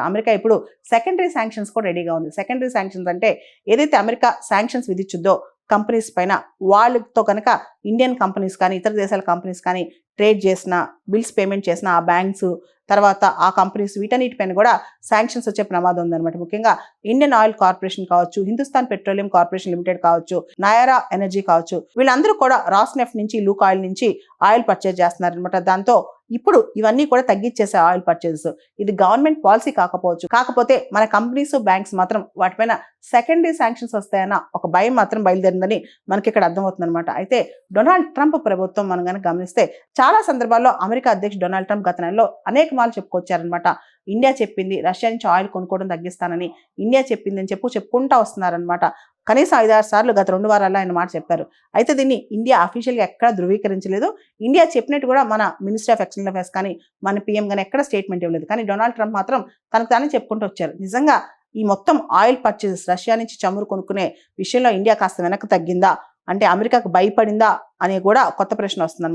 America ఇప్పుడు secondary sanctions కూడా రెడీగా ఉంది. సెకండరీ శాంక్షన్స్ అంటే ఏదైతే అమెరికా శాంక్షన్స్ విధించుద్దో కంపెనీస్ పైన, వాళ్ళతో కనుక ఇండియన్ కంపెనీస్ కానీ ఇతర దేశాల కంపెనీస్ కానీ ట్రేడ్ చేసిన, బిల్స్ పేమెంట్ చేసిన ఆ బ్యాంక్స్, తర్వాత ఆ కంపెనీస్ వీటన్నిటిపైన కూడా శాంక్షన్స్ వచ్చే ప్రమాదం ఉందన్నమాట. ముఖ్యంగా ఇండియన్ ఆయిల్ కార్పొరేషన్ కావచ్చు, హిందుస్థాన్ పెట్రోలియం కార్పొరేషన్ లిమిటెడ్ కావచ్చు, నయారా ఎనర్జీ కావచ్చు, వీళ్ళందరూ కూడా రాస్నెఫ్ట్ నుంచి, లూక్ ఆయిల్ నుంచి ఆయిల్ పర్చేజ్ చేస్తున్నారనమాట. దాంతో ఇప్పుడు ఇవన్నీ కూడా తగ్గించేసే ఆయిల్ పర్చేజెస్. ఇది గవర్నమెంట్ పాలసీ కాకపోవచ్చు, కాకపోతే మన కంపెనీస్, బ్యాంక్స్ మాత్రం వాటిపైన సెకండరీ శాంక్షన్స్ వస్తాయన్న ఒక భయం మాత్రం బయలుదేరిందని మనకి ఇక్కడ అర్థమవుతుంది అనమాట. అయితే డొనాల్డ్ ట్రంప్ ప్రభుత్వం మనం కనుక గమనిస్తే చాలా సందర్భాల్లో అమెరికా అధ్యక్షుడు డొనాల్డ్ ట్రంప్ గత నెలలో అనేక మార్లు చెప్పుకొచ్చారనమాట. ఇండియా చెప్పింది రష్యా నుంచి ఆయిల్ కొనుక్కోవడం తగ్గిస్తానని, ఇండియా చెప్పింది అని చెప్పుకుంటా వస్తున్నారనమాట. కనీసం 5-6 సార్లు గత 2 వారాల్లో ఆయన మాట చెప్పారు. అయితే దీన్ని ఇండియా అఫీషియల్గా ఎక్కడా ధృవీకరించలేదు. ఇండియా చెప్పినట్టు కూడా మన మినిస్ట్రీ ఆఫ్ ఎక్స్టర్నల్ అఫైర్స్ కానీ, మన పీఎం కానీ ఎక్కడ స్టేట్మెంట్ ఇవ్వలేదు. కానీ డొనాల్డ్ ట్రంప్ మాత్రం తనకు తానే చెప్పుకుంటూ వచ్చారు. నిజంగా ఈ మొత్తం ఆయిల్ పర్చేజెస్, రష్యా నుంచి చమురు కొనుక్కునే విషయంలో ఇండియా కాస్త వెనక్కి తగ్గిందా, అంటే అమెరికాకు భయపడిందా అనే కూడా కొత్త ప్రశ్న వస్తుందన్నమాట.